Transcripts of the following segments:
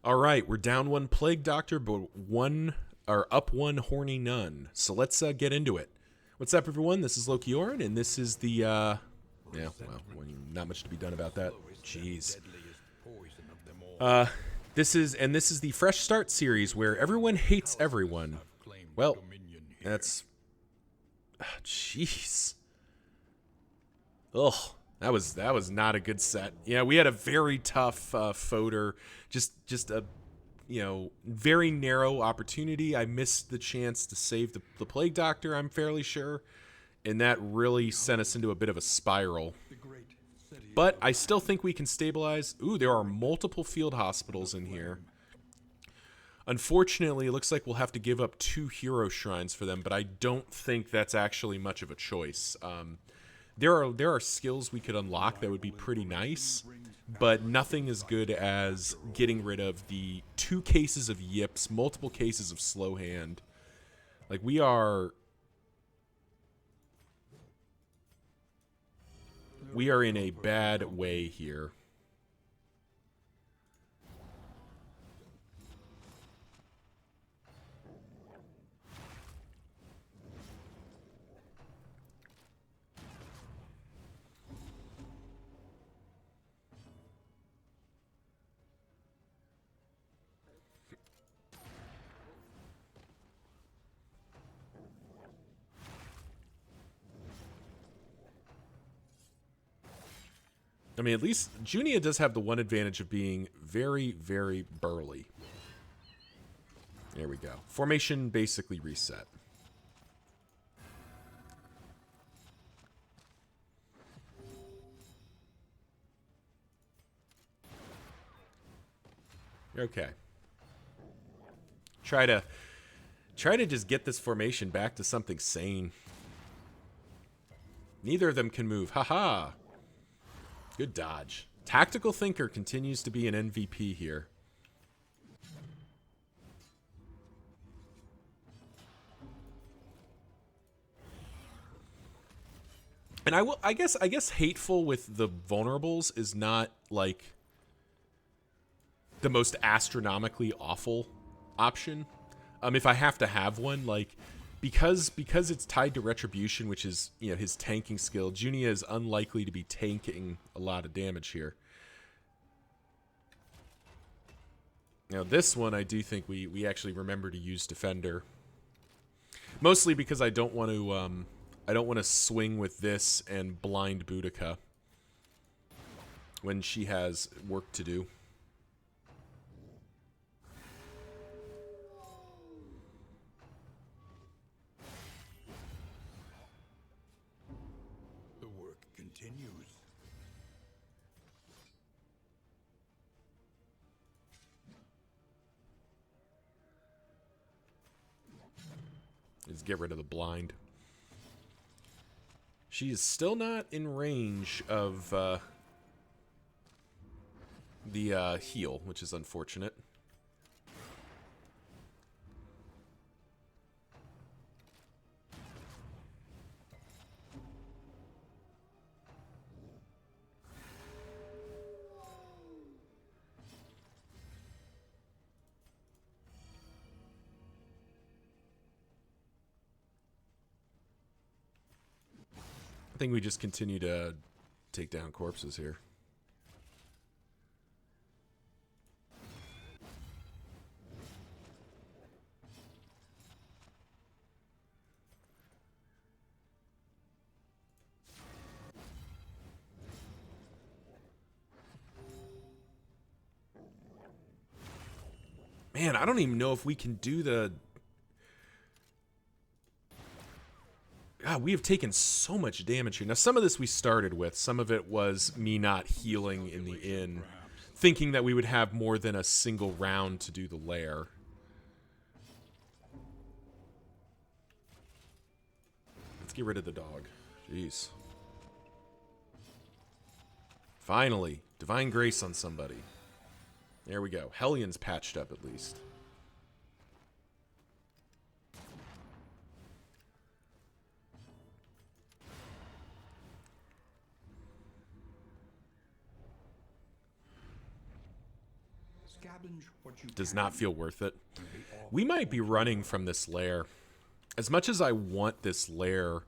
All right, we're down one plague doctor, but up one horny nun. So let's get into it. What's up, everyone? This is Loki Orin, and this is the not much to be done about that. Jeez. This is the Fresh Start series where everyone hates everyone. Well, that's jeez. Ugh. That was not a good set. Yeah, we had a very tough fodder. Just a very narrow opportunity. I missed the chance to save the plague doctor, I'm fairly sure, and that really sent us into a bit of a spiral. But I still think we can stabilize. Ooh, there are multiple field hospitals in here. Unfortunately, it looks like we'll have to give up 2 hero shrines for them, but I don't think that's actually much of a choice. There are skills we could unlock that would be pretty nice, but nothing as good as getting rid of the 2 cases of yips, multiple cases of slow hand. Like, we are in a bad way here. I mean, at least Junia does have the one advantage of being very, very burly. There we go. Formation basically reset. Okay. Try to just get this formation back to something sane. Neither of them can move. Haha. Good dodge. Tactical Thinker continues to be an MVP here. And I guess hateful with the vulnerables is not like the most astronomically awful option. If I have to have one, like because it's tied to retribution, which is his tanking skill, Junia is unlikely to be tanking a lot of damage here. Now this one, I do think we actually remember to use defender, mostly because I don't want to swing with this and blind Boudica when she has work to do. Is get rid of the blind. She is still not in range of the heal, which is unfortunate. I think we just continue to take down corpses here. Man, I don't even know if we can do the... God, we have taken so much damage here. Now, some of this we started with. Some of it was me not healing in the inn, thinking that we would have more than a single round to do the lair. Let's get rid of the dog. Jeez. Finally, Divine Grace on somebody. There we go. Hellion's patched up at least. Does not feel worth it. We might be running from this lair. As much as I want this lair,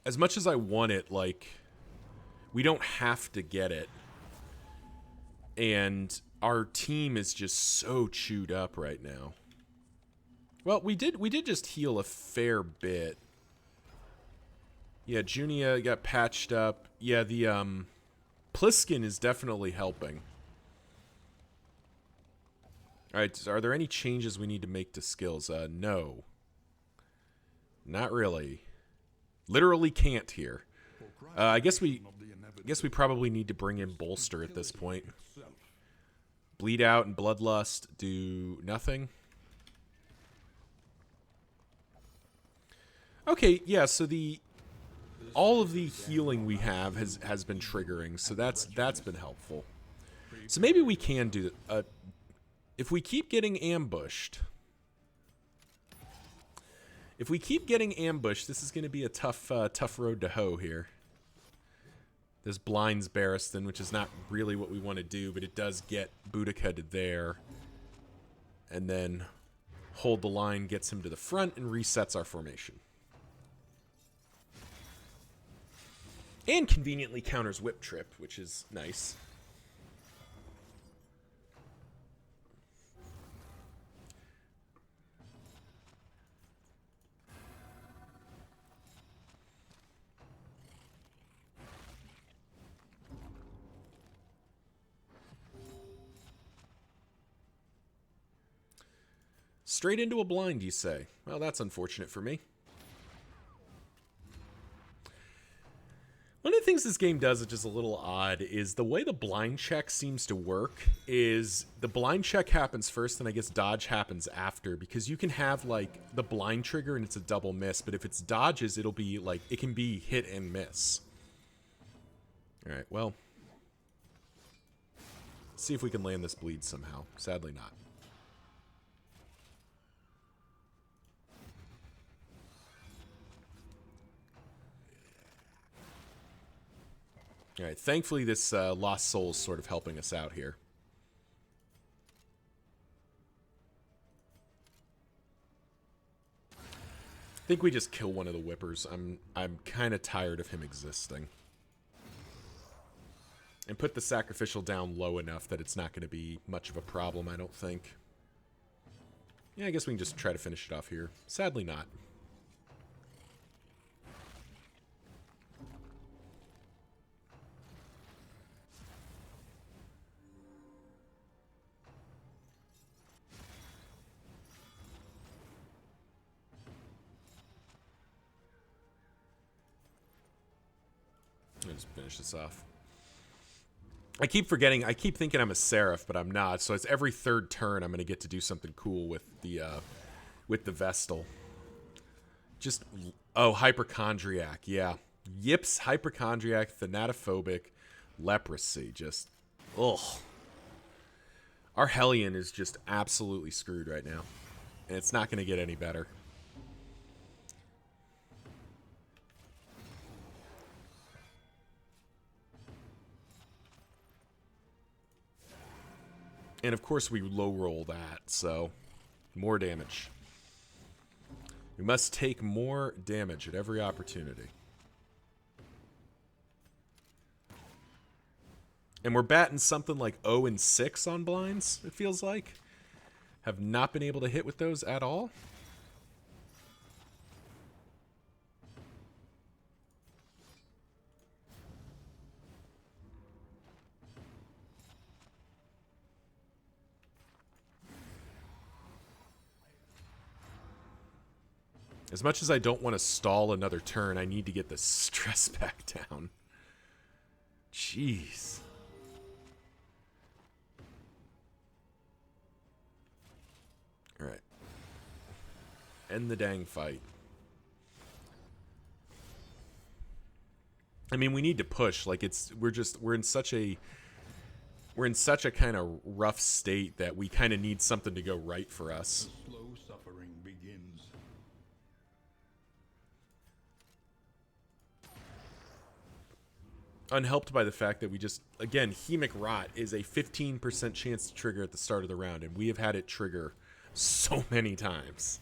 as much as I want it, like, we don't have to get it. And our team is just so chewed up right now. Well, we did just heal a fair bit. Yeah, Junia got patched up. Yeah, the Pliskin is definitely helping. Alright, are there any changes we need to make to skills? No. Not really. Literally can't here. I guess we probably need to bring in Bolster at this point. Bleed Out and Bloodlust do nothing. Okay, yeah, so all of the healing we have has been triggering, so that's been helpful. So maybe we can do if we keep getting ambushed. If we keep getting ambushed, this is going to be a tough road to hoe here. This blinds Barristan, which is not really what we want to do, but it does get Boudica to there. And then hold the line, gets him to the front, and resets our formation. And conveniently counters Whip Trip, which is nice. Straight into a blind, you say? Well, that's unfortunate for me. One of the things this game does, which is a little odd, is the way the blind check seems to work is the blind check happens first, and I guess dodge happens after, because you can have, like, the blind trigger and it's a double miss, but if it's dodges, it'll be, like, it can be hit and miss. Alright, well. Let's see if we can land this bleed somehow. Sadly not. Alright, thankfully this Lost Soul is sort of helping us out here. I think we just kill one of the Whippers. I'm kind of tired of him existing. And put the Sacrificial down low enough that it's not going to be much of a problem, I don't think. Yeah, I guess we can just try to finish it off here. Sadly not. Just finish this off. I keep forgetting. I keep thinking I'm a Seraph, but I'm not. So it's every third turn I'm going to get to do something cool with the Vestal. Just Hypochondriac. Yeah, Yips, Hypochondriac, Thanatophobic, Leprosy. Just ugh. Our Hellion is just absolutely screwed right now, and it's not going to get any better. And of course we low roll that, so more damage. We must take more damage at every opportunity. And we're batting something like 0-6 on blinds, it feels like. Have not been able to hit with those at all. As much as I don't want to stall another turn, I need to get the stress back down. Jeez. Alright. End the dang fight. I mean, we need to push. Like, we're in such a kind of rough state that we kind of need something to go right for us. Slow suffering begins. unhelped by the fact that we just, again, Hemic Rot is a 15% chance to trigger at the start of the round, and we have had it trigger so many times.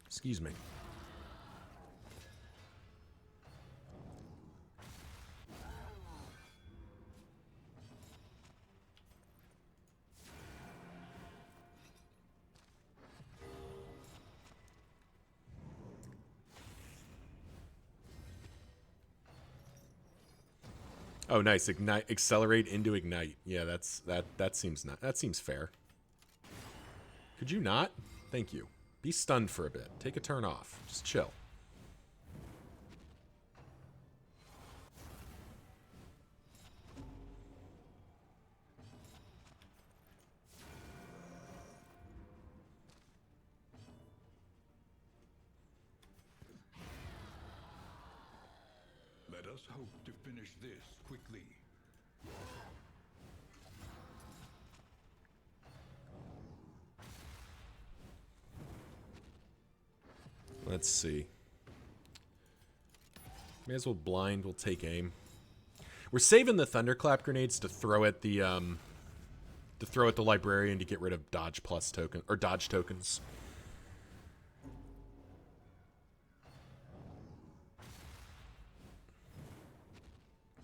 Excuse me. Oh, nice. Ignite, accelerate into ignite. Yeah, that seems fair. Could you not? Thank you. Be stunned for a bit. Take a turn off. Just chill. Let us hope to finish this quickly. Let's see. May as well blind. We'll take aim. We're saving the thunderclap grenades to throw at the librarian to get rid of dodge plus token or dodge tokens.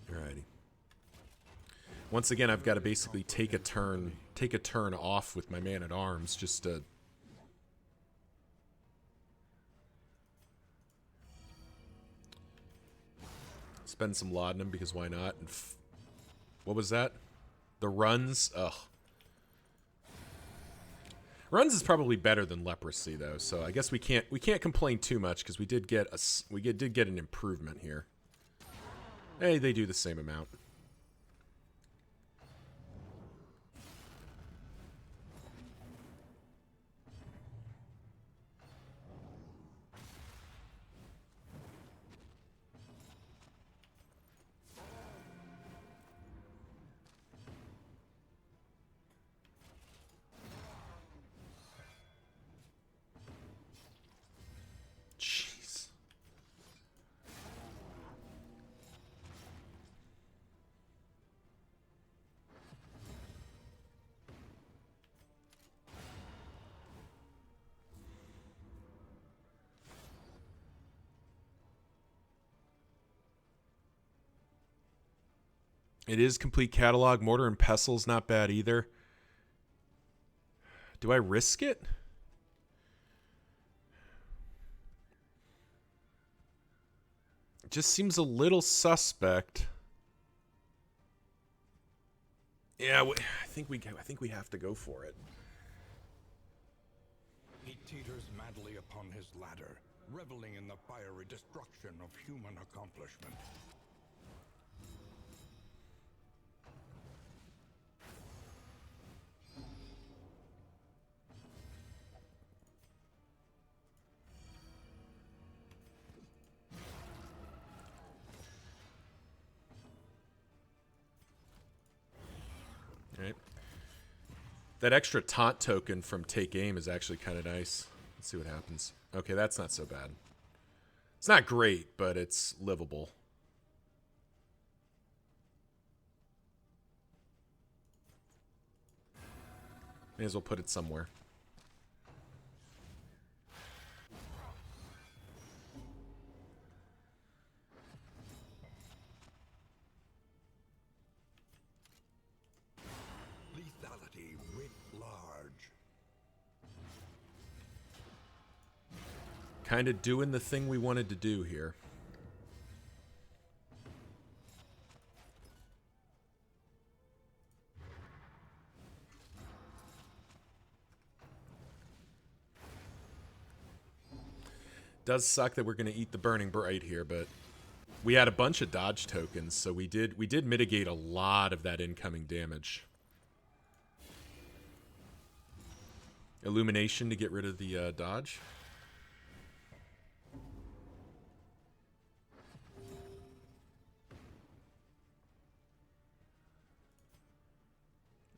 Alrighty. Once again, I've got to basically take a turn off with my man at arms just to spend some laudanum, because why not? And what was that? The runs? Ugh. Runs is probably better than leprosy though, so I guess we can't complain too much because we did get an improvement here. Hey, they do the same amount. Jeez. It is complete catalog. Mortar and Pestle's not bad either. Do I risk it? It just seems a little suspect. Yeah, I think we have to go for it. He teeters madly upon his ladder, reveling in the fiery destruction of human accomplishment. Right. That extra taunt token from Take Aim is actually kind of nice. Let's see what happens. Okay, that's not so bad. It's not great, but it's livable. May as well put it somewhere. Lethality writ large. Kind of doing the thing we wanted to do here. Does suck that we're going to eat the Burning Bright here, but we had a bunch of dodge tokens, so we did mitigate a lot of that incoming damage. Illumination to get rid of the dodge.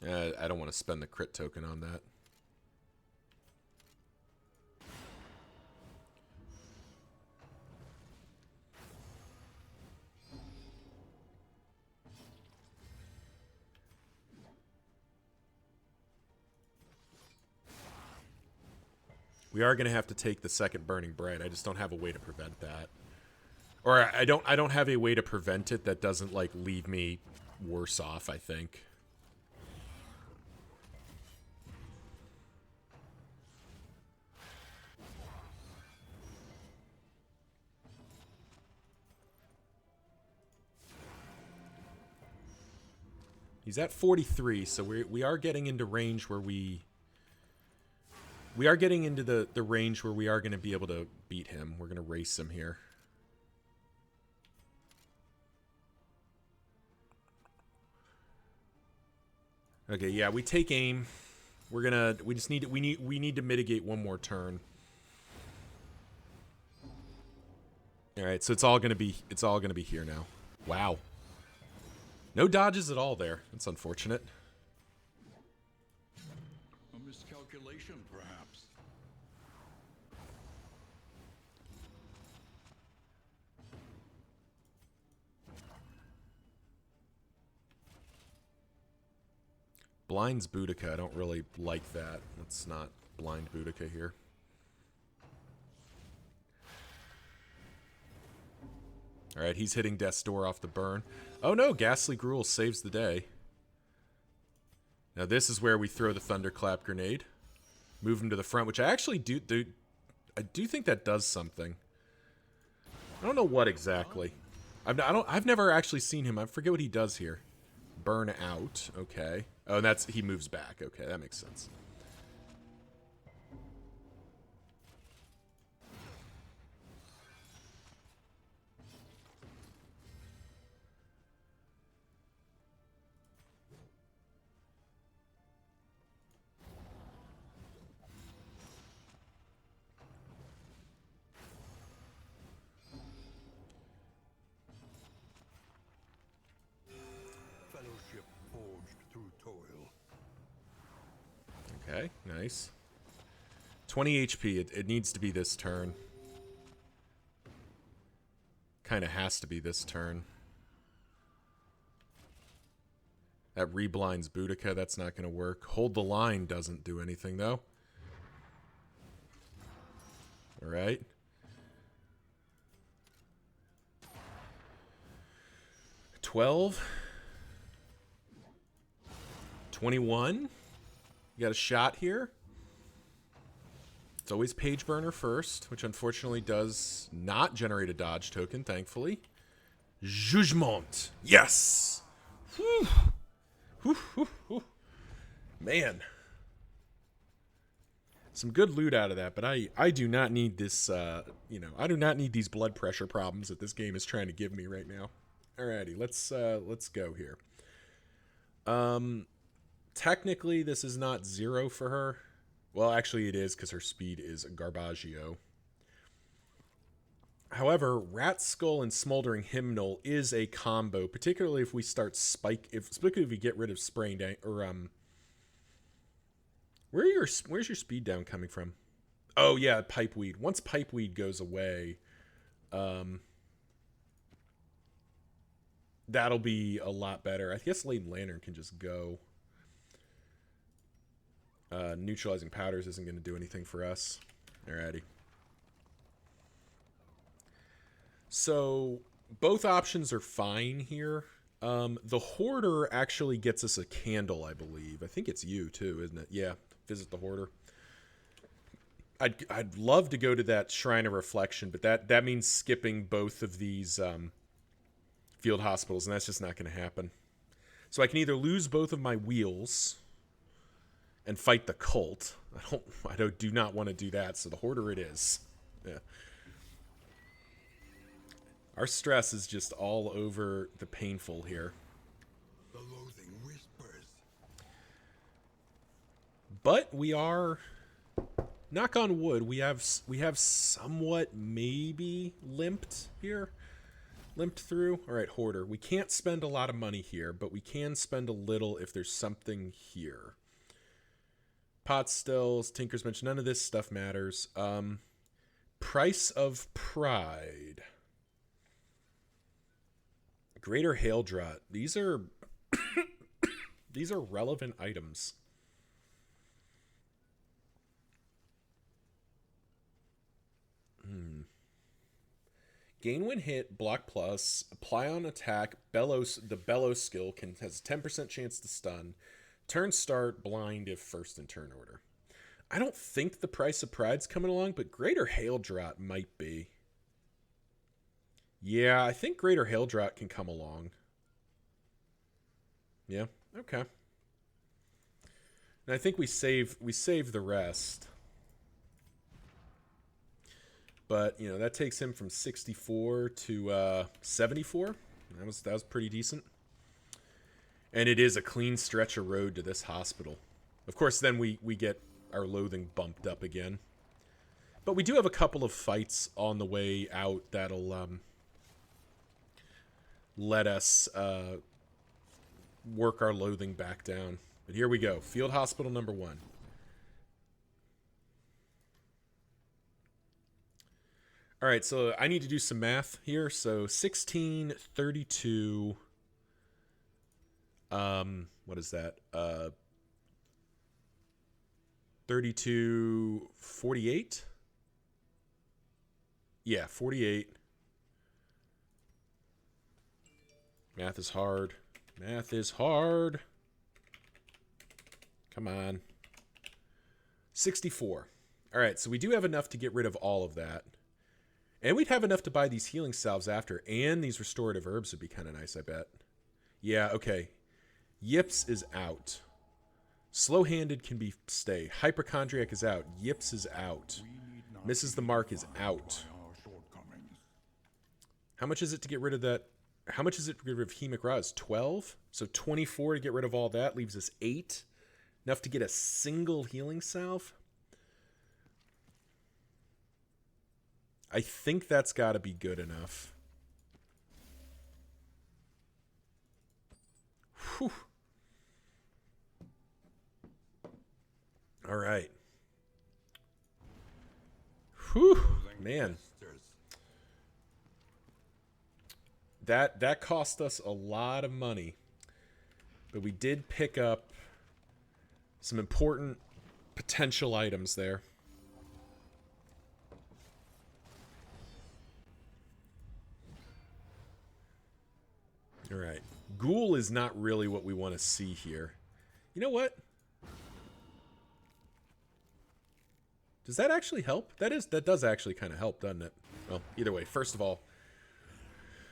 I don't want to spend the crit token on that. We are going to have to take the second burning bright. I just don't have a way to prevent that. Or I don't have a way to prevent it that doesn't, like, leave me worse off, I think. He's at 43, so we are getting into range where we are getting into the range where we are going to be able to beat him. We're going to race him here. Okay, yeah, we take aim. We need to mitigate one more turn. All right, so it's all going to be here now. Wow. No dodges at all there. That's unfortunate. A miscalculation, perhaps. Blinds Boudica. I don't really like that. Let's not blind Boudica here. All right, he's hitting Death's Door off the burn. Oh no, Ghastly Gruel saves the day. Now this is where we throw the Thunderclap Grenade. Move him to the front, which I actually do I do think that does something. I don't know what exactly. I've never actually seen him. I forget what he does here. Burn out. Okay. Oh, and that's he moves back. Okay, that makes sense. Fellowship forged through toil. Okay, nice. 20 HP. It needs to be this turn. Kind of has to be this turn. That reblinds Boudica. That's not going to work. Hold the line doesn't do anything, though. All right. $12. 21. You got a shot here. It's always Page Burner first, which unfortunately does not generate a dodge token, thankfully. Jugement. Yes! Whew. Whew, whew, whew. Man. Some good loot out of that, but I do not need this, I do not need these blood pressure problems that this game is trying to give me right now. Alrighty, let's go here. Technically, this is not 0 for her. Well, actually it is because her speed is Garbaggio. However, Rat Skull and Smoldering Hymnal is a combo, particularly if we start particularly if we get rid of Spraying Down, or where's your speed down coming from? Oh yeah, Pipeweed. Once Pipeweed goes away, that'll be a lot better. I guess Laden Lantern can just go. Neutralizing Powders isn't going to do anything for us. Alrighty. So, both options are fine here. The Hoarder actually gets us a candle, I believe. I think it's you, too, isn't it? Yeah, visit the Hoarder. I'd love to go to that Shrine of Reflection, but that means skipping both of these field hospitals, and that's just not going to happen. So I can either lose both of my wheels and fight the cult. I do not want to do that, so the Hoarder it is. Yeah. Our stress is just all over the painful here. The loathing whispers. But we are, knock on wood, we have somewhat maybe limped here. Limped through. All right, Hoarder. We can't spend a lot of money here, but we can spend a little if there's something here. Pot stills, Tinker's Bench, none of this stuff matters. Price of Pride. Greater Hail Drought. These are these are relevant items. Gain when hit, block plus, apply on attack, the bellow skill has a 10% chance to stun. Turn start, blind if first in turn order. I don't think the Price of Pride's coming along, but Greater Hail Drought might be. Yeah, I think Greater Hail Drought can come along. Yeah, okay. And I think we save the rest. But, you know, that takes him from 64 to 74. That was pretty decent. And it is a clean stretch of road to this hospital. Of course, then we get our loathing bumped up again. But we do have a couple of fights on the way out that'll let us work our loathing back down. But here we go. Field Hospital number 1. All right, so I need to do some math here. So 16, 32, what is that? 32, 48? Yeah, 48. Math is hard. Math is hard. Come on. 64. All right, so we do have enough to get rid of all of that. And we'd have enough to buy these healing salves after, and these restorative herbs would be kind of nice, I bet. Yeah, okay. Yips is out. Slow-handed can be stay. Hypochondriac is out. Yips is out. Misses the mark is out. How much is it to get rid of that? How much is it to get rid of Hemic Raz? 12? So 24 to get rid of all that leaves us 8. Enough to get a single healing salve? I think that's got to be good enough. Whew. All right. Whew, man. That cost us a lot of money. But we did pick up some important potential items there. All right. Ghoul is not really what we want to see here. You know what? Does that actually help? That does actually kind of help, doesn't it? Well, either way, first of all,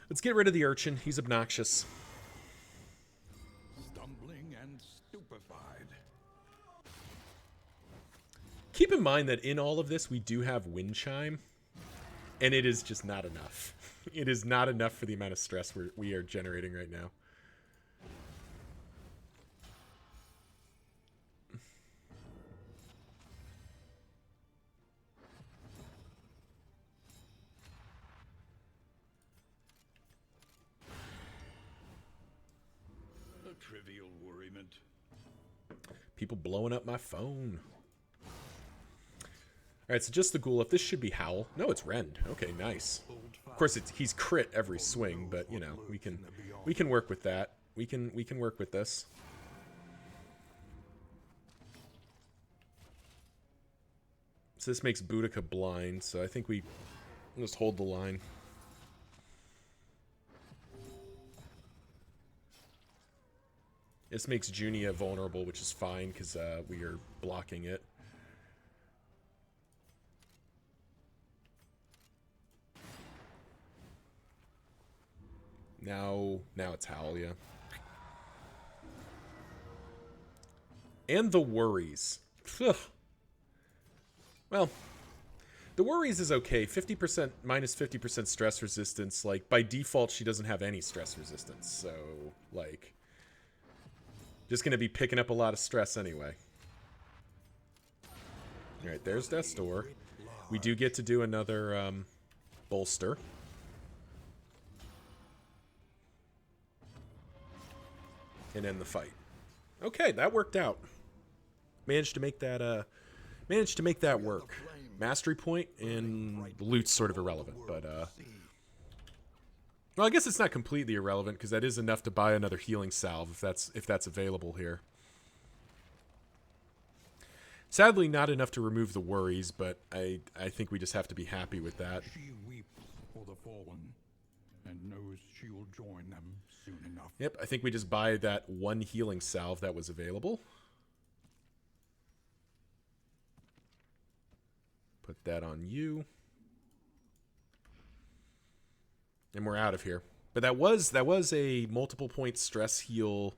let's get rid of the urchin. He's obnoxious. Stumbling and stupefied. Keep in mind that in all of this, we do have wind chime, and it is just not enough. It is not enough for the amount of stress we are generating right now. A trivial worriment. People blowing up my phone. All right, so just the ghoul. If this should be Howl. No, it's Rend. Okay, nice. Of course, he's crit every swing, but you know we can work with that. We can work with this. So this makes Boudica blind. So I think we just hold the line. This makes Junia vulnerable, which is fine because we are blocking it. Now it's Howl, yeah. And the worries. Ugh. Well, the worries is okay. 50% minus 50% stress resistance. Like, by default, she doesn't have any stress resistance. So, like, just going to be picking up a lot of stress anyway. All right, there's Death's Door. We do get to do another bolster. And end the fight. Okay, that worked out. Managed to make that work. Mastery point and loot's sort of irrelevant, but well, I guess it's not completely irrelevant because that is enough to buy another healing salve if that's available here. Sadly, not enough to remove the worries, but I think we just have to be happy with that. She weeps for the fallen, and knows she'll join them soon enough. Yep, I think we just buy that one healing salve that was available. Put that on you. And we're out of here. But that was a multiple point stress heal.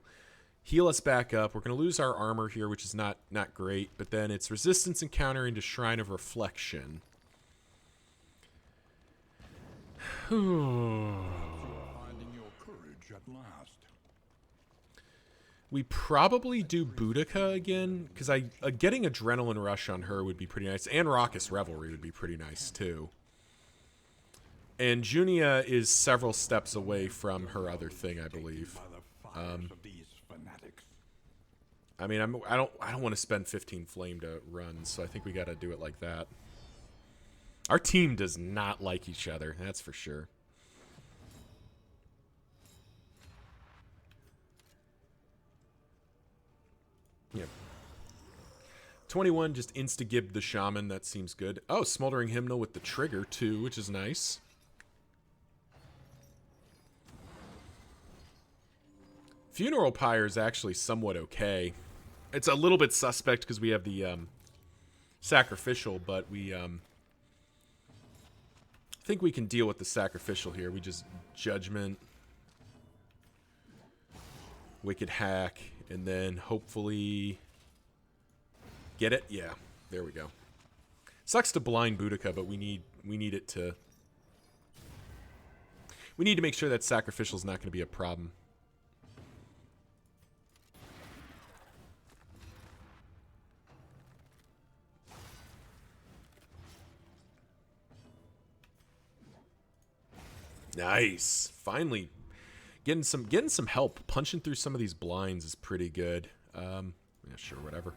Heal us back up. We're going to lose our armor here, which is not great. But then it's resistance encounter into Shrine of Reflection. Finding your courage at last. We probably do Boudica again, because getting Adrenaline Rush on her would be pretty nice. And Raucous Revelry would be pretty nice, too. And Junia is several steps away from her other thing, I believe. I mean, I don't want to spend 15 flame to run, so I think we got to do it like that. Our team does not like each other, that's for sure. Yeah. 21 just insta-gib the shaman, that seems good. Oh, Smoldering Hymnal with the trigger too, which is nice. Funeral Pyre is actually somewhat okay. It's a little bit suspect because we have the sacrificial, but we think we can deal with the sacrificial here. We just Judgment, Wicked Hack, and then hopefully get it. Yeah, there we go. Sucks to blind Boudica, but we need it to. We need to make sure that sacrificial is not going to be a problem. Nice. Finally getting some help. Punching through some of these blinds is pretty good. Yeah, sure, whatever.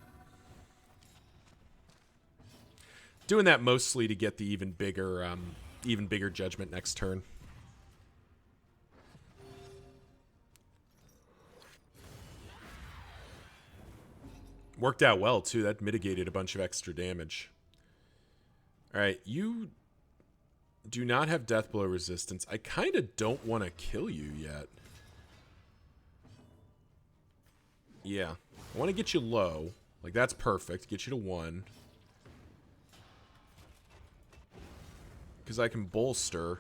Doing that mostly to get the even bigger judgment next turn. Worked out well too. That mitigated a bunch of extra damage. All right, you do not have death blow resistance. I kind of don't want to kill you yet. Yeah. I want to get you low. Like, that's perfect. Get you to 1. Because I can bolster.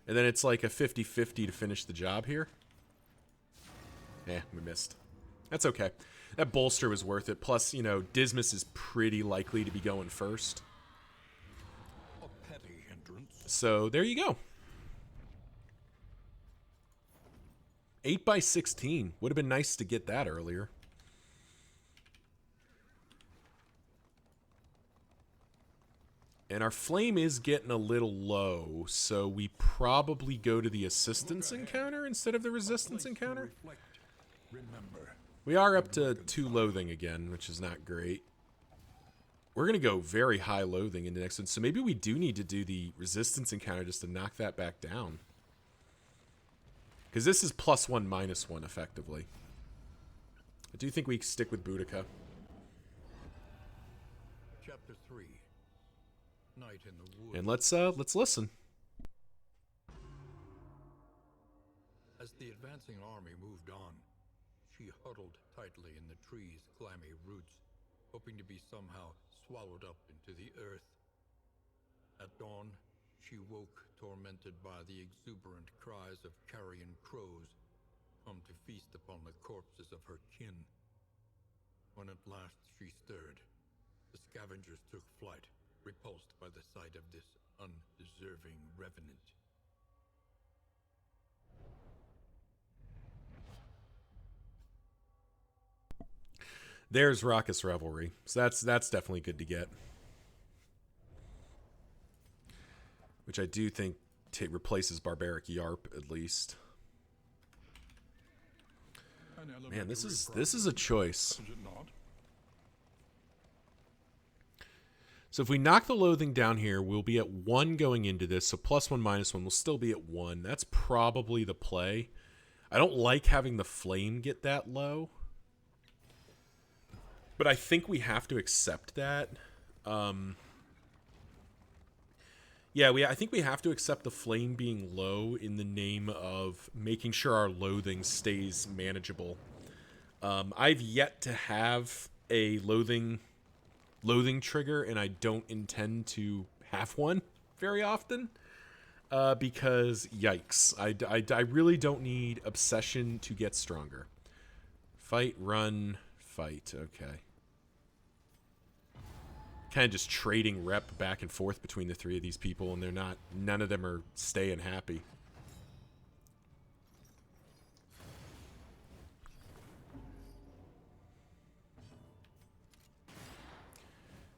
And then it's like a 50-50 to finish the job here. We missed. That's okay. That bolster was worth it. Plus, you know, Dismas is pretty likely to be going first. So there you go. 8 by 16. Would have been nice to get that earlier. And our flame is getting a little low, so we probably go to the assistance encounter instead of the resistance encounter. We are up to 2 loathing again, which is not great. We're going to go very high loathing in the next one. So maybe we do need to do the resistance encounter just to knock that back down. Because this is +1, -1, effectively. I do think we stick with Boudica. Chapter 3. Night in the woods. And let's listen. As the advancing army moved on, she huddled tightly in the tree's clammy roots, hoping to be somehow swallowed up into the earth. At dawn, she woke tormented by the exuberant cries of carrion crows, come to feast upon the corpses of her kin. When at last she stirred, the scavengers took flight, repulsed by the sight of this undeserving revenant. There's Raucous Revelry. So that's definitely good to get. Which I do think replaces Barbaric Yarp at least. Man, this is a choice. So if we knock the loathing down here, we'll be at 1 going into this. So +1, -1, we'll still be at 1. That's probably the play. I don't like having the flame get that low. But I think we have to accept that. Yeah, I think we have to accept the flame being low in the name of making sure our loathing stays manageable. I've yet to have a loathing trigger, and I don't intend to have one very often. Because yikes, I really don't need obsession to get stronger. Fight, run, fight. Okay. Kind of just trading rep back and forth between the three of these people, and none of them are staying happy.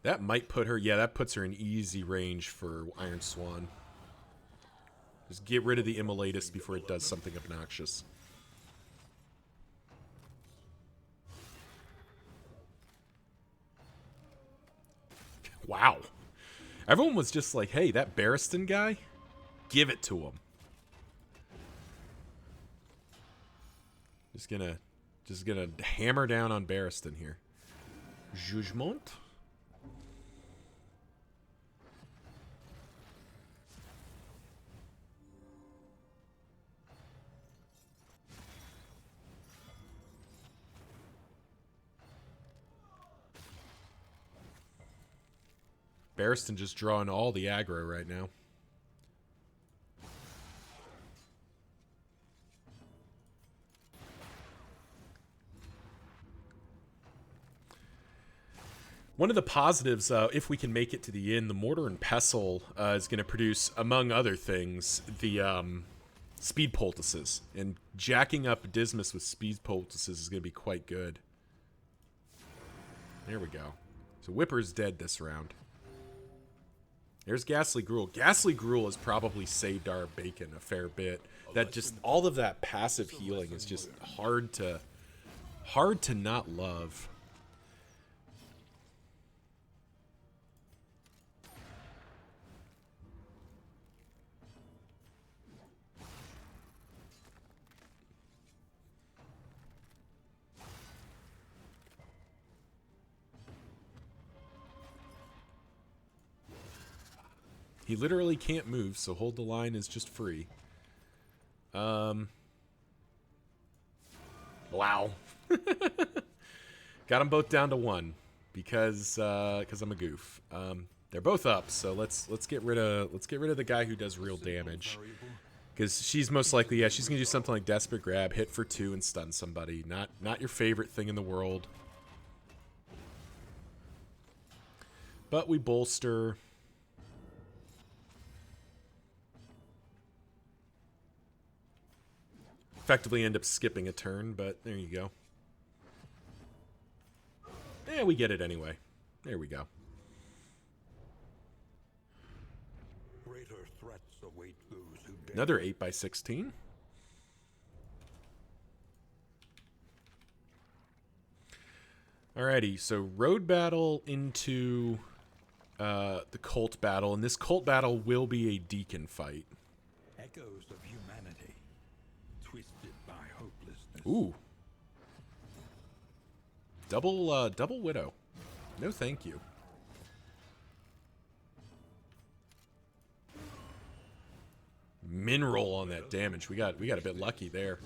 That might put her, yeah, that puts her in easy range for Iron Swan. Just get rid of the Immolatus before it does something obnoxious. Wow. Everyone was just like, hey, that Barristan guy, give it to him. Just gonna hammer down on Barristan here. Jugement? Barristan just drawing all the aggro right now. One of the positives, if we can make it to the end, the Mortar and Pestle is going to produce, among other things, the speed poultices. And jacking up Dismas with speed poultices is going to be quite good. There we go. So Whipper's dead this round. There's Ghastly Gruel. Ghastly Gruel has probably saved our bacon a fair bit. That just, all of that passive healing is just hard to not love. He literally can't move, so hold the line is just free. Wow. Got them both down to 1 because I'm a goof. They're both up, so let's get rid of the guy who does real damage. Because she's most likely, yeah, she's gonna do something like Desperate Grab, hit for 2 and stun somebody. Not your favorite thing in the world. But we bolster. Effectively end up skipping a turn, but there you go. Yeah, we get it anyway. There we go. Greater threats await those who dare. Another 8x16. Alrighty, so road battle into the cult battle, and this cult battle will be a deacon fight. Echoes of humanity, twisted by hopelessness. Ooh. Double Widow. No thank you. Mineral on that damage. We got a bit lucky there.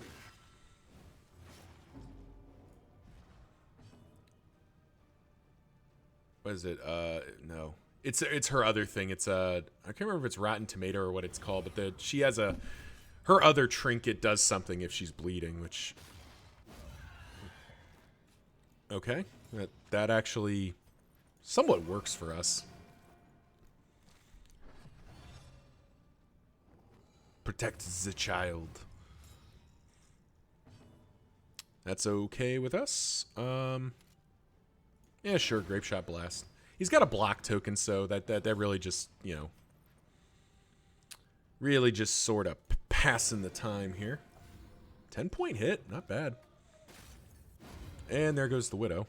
What is it? No. It's her other thing. It's I can't remember if it's Rotten Tomato or what it's called, but she has her other trinket does something if she's bleeding, which okay. That actually somewhat works for us. Protect the child. That's okay with us. Yeah, sure, Grape Shot Blast. He's got a block token, so that really just, you know, really just sort of passing the time here. 10-point hit, not bad. And there goes the Widow.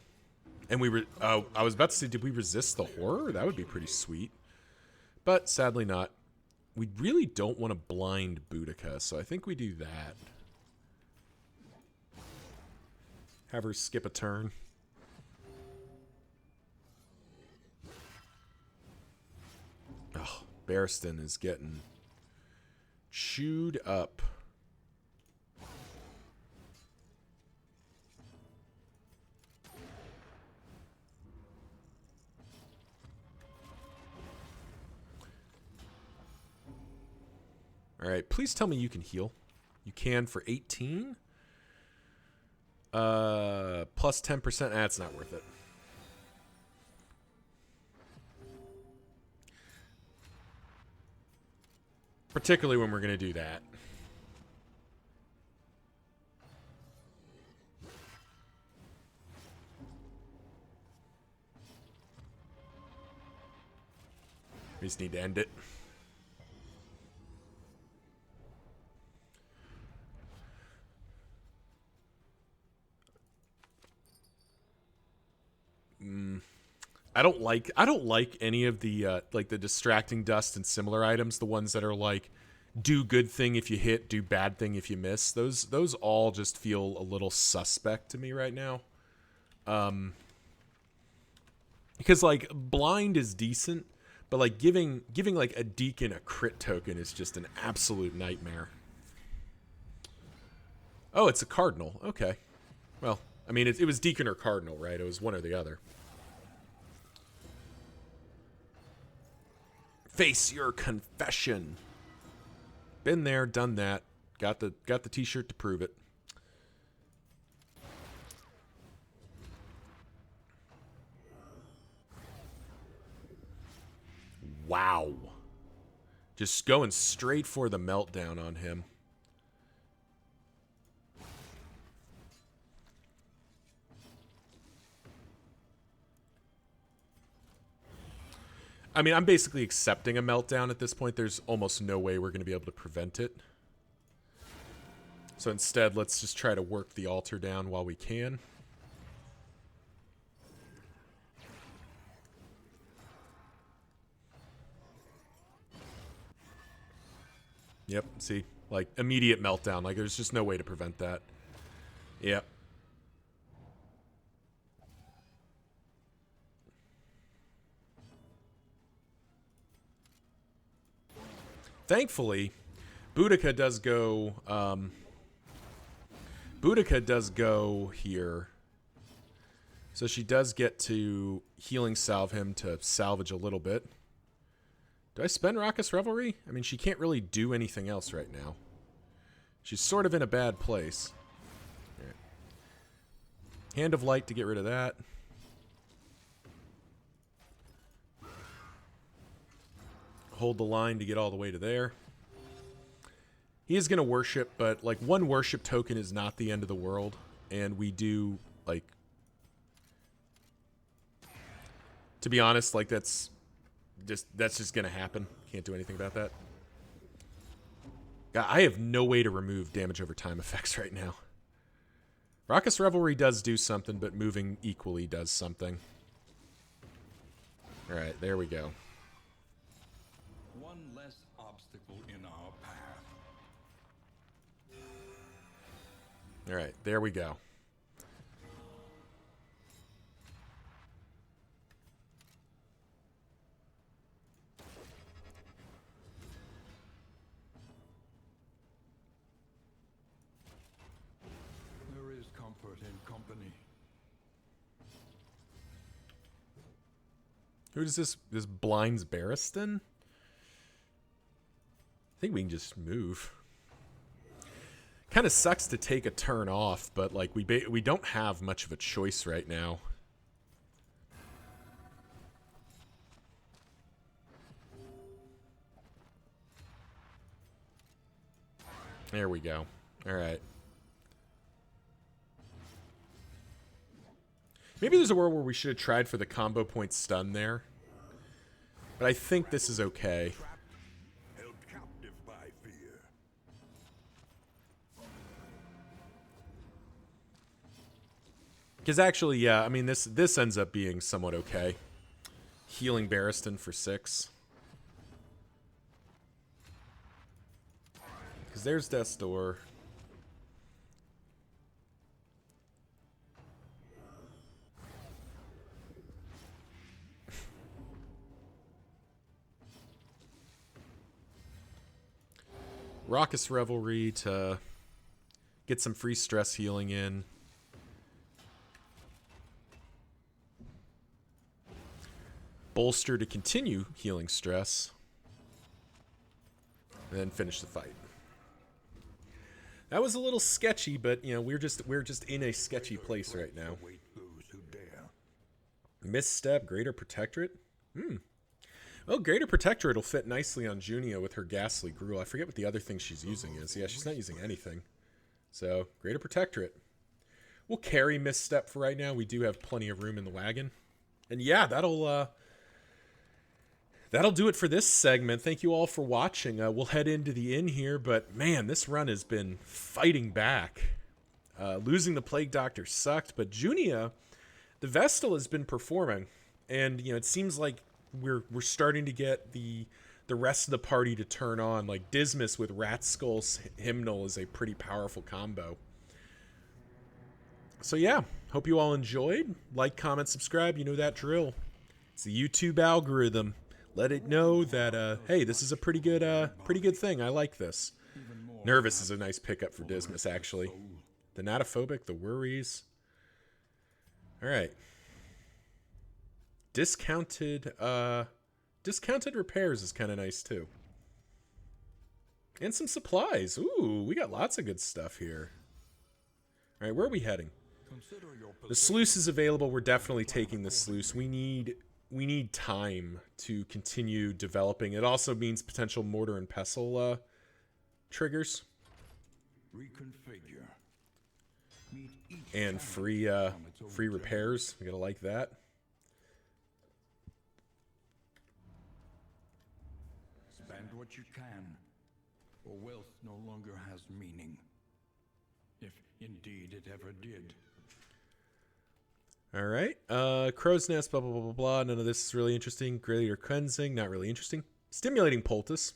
And I was about to say, did we resist the horror? That would be pretty sweet. But sadly not. We really don't want to blind Boudica, so I think we do that. Have her skip a turn. Oh, Barristan is getting chewed up. All right, please tell me you can heal. You can for 18. Plus 10%. That's not worth it. Particularly when we're going to do that. We just need to end it. I don't like any of the like the distracting dust and similar items, the ones that are like do good thing if you hit, do bad thing if you miss. Those all just feel a little suspect to me right now. Because like blind is decent, but like giving like a deacon a crit token is just an absolute nightmare. Oh, it's a cardinal. Okay. Well, I mean it was deacon or cardinal, right? It was one or the other. Face your confession. Been there, done that. Got the t-shirt to prove it. Wow. Just going straight for the meltdown on him. I mean, I'm basically accepting a meltdown at this point. There's almost no way we're going to be able to prevent it. So instead, let's just try to work the altar down while we can. Yep, see? Like, immediate meltdown. Like, there's just no way to prevent that. Yep. Thankfully, Boudica does go here. So she does get to healing salve him to salvage a little bit. Do I spend Raucous Revelry? I mean, she can't really do anything else right now. She's sort of in a bad place. Right. Hand of Light to get rid of that. Hold the line to get all the way to there. He is going to worship, but like one worship token is not the end of the world. And we do, like, to be honest, like that's just going to happen. Can't do anything about that. God, I have no way to remove damage over time effects right now. Raucous Revelry does do something, but moving equally does something. All right, there we go. One less obstacle in our path. All right, there we go. There is comfort in company. Who does this blinds Barristan? I think we can just move. Kind of sucks to take a turn off, but like we don't have much of a choice right now. There we go. All right. Maybe there's a world where we should have tried for the combo point stun there. But I think this is okay. Held captive by fear. Because actually, yeah, I mean, this ends up being somewhat okay. Healing Barristan for 6. Because there's Death's Door. Raucous Revelry to get some free stress healing in. Bolster to continue healing stress. And then finish the fight. That was a little sketchy, but you know, we're just in a sketchy place right now. Misstep, Greater Protectorate? Well, Greater Protectorate will fit nicely on Junia with her Ghastly Gruel. I forget what the other thing she's using is. Yeah, she's not using anything. So, Greater Protectorate. We'll carry Misstep for right now. We do have plenty of room in the wagon. And yeah, that'll do it for this segment. Thank you all for watching. We'll head into the inn here, but man, this run has been fighting back. Losing the Plague Doctor sucked, but Junia, the Vestal, has been performing, and you know, it seems like we're starting to get the rest of the party to turn on. Like Dismas with Rat Skull's Hymnal is a pretty powerful combo. So yeah, hope you all enjoyed. Like, comment, subscribe. You know that drill. It's the YouTube algorithm. Let it know that hey, this is a pretty good thing. I like this. Nervous is a nice pickup for Dismas, actually. The Natophobic, the Worries. All right. Discounted repairs is kind of nice too. And some supplies. Ooh, we got lots of good stuff here. All right, where are we heading? The sluice is available. We're definitely taking the sluice. We need time to continue developing. It also means potential mortar and pestle triggers. Reconfigure. And free repairs. We gotta like that. Spend what you can, or wealth no longer has meaning. If indeed it ever did. All right. Crow's Nest, blah, blah, blah, blah, blah. None of this is really interesting. Greater Cleansing, not really interesting. Stimulating Poultice.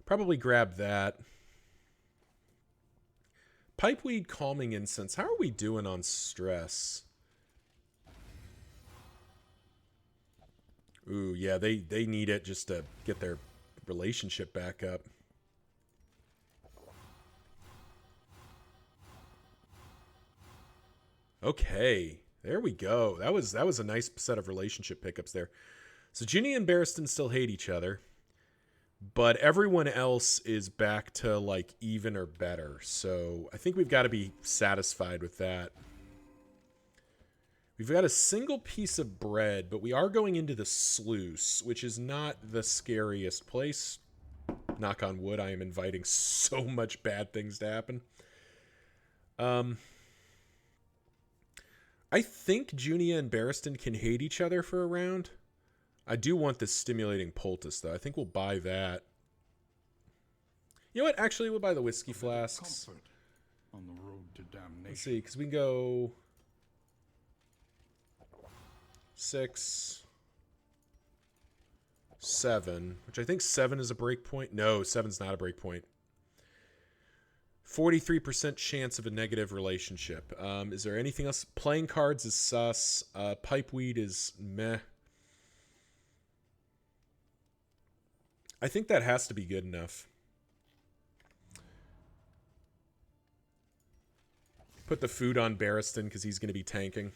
Probably grab that. Pipeweed Calming Incense. How are we doing on stress? Ooh, yeah, they need it just to get their relationship back up. Okay. There we go. That was a nice set of relationship pickups there. So Ginny and Barristan still hate each other, but everyone else is back to like even or better. So I think we've got to be satisfied with that. We've got a single piece of bread, but we are going into the sluice, which is not the scariest place. Knock on wood, I am inviting so much bad things to happen. I think Junia and Barristan can hate each other for a round. I do want this Stimulating Poultice, though. I think we'll buy that. You know what? Actually, we'll buy the whiskey flasks. On the road to damnation. Let's see, because we can go 6, 7, which I think 7 is a break point. No, 7's not a break point. 43% chance of a negative relationship. Is there anything else? Playing cards is sus. Pipeweed is meh. I think that has to be good enough. Put the food on Barristan because he's going to be tanking.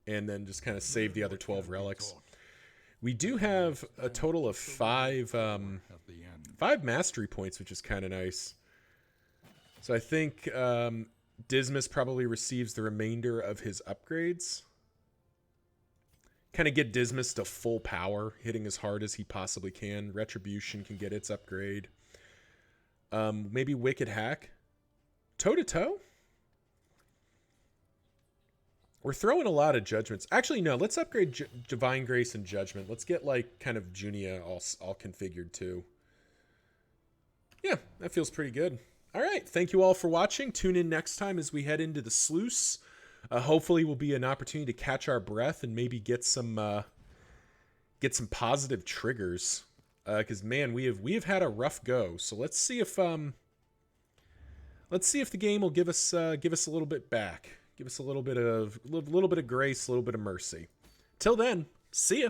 And then just kind of save the other 12 relics. We do have a total of 5 mastery points, which is kind of nice. So I think Dismas probably receives the remainder of his upgrades. Kind of get Dismas to full power, hitting as hard as he possibly can. Retribution can get its upgrade. Maybe Wicked Hack. Toe-to-toe? We're throwing a lot of judgments. Actually, no. Let's upgrade Divine Grace and Judgment. Let's get, like, kind of Junia all configured, too. Yeah, that feels pretty good. All right. Thank you all for watching. Tune in next time as we head into the sluice. Hopefully will be an opportunity to catch our breath and maybe get some positive triggers. Because, man, we have had a rough go. So let's see if the game will give us a little bit back. Give us a little bit of grace, a little bit of mercy. Till then, see ya.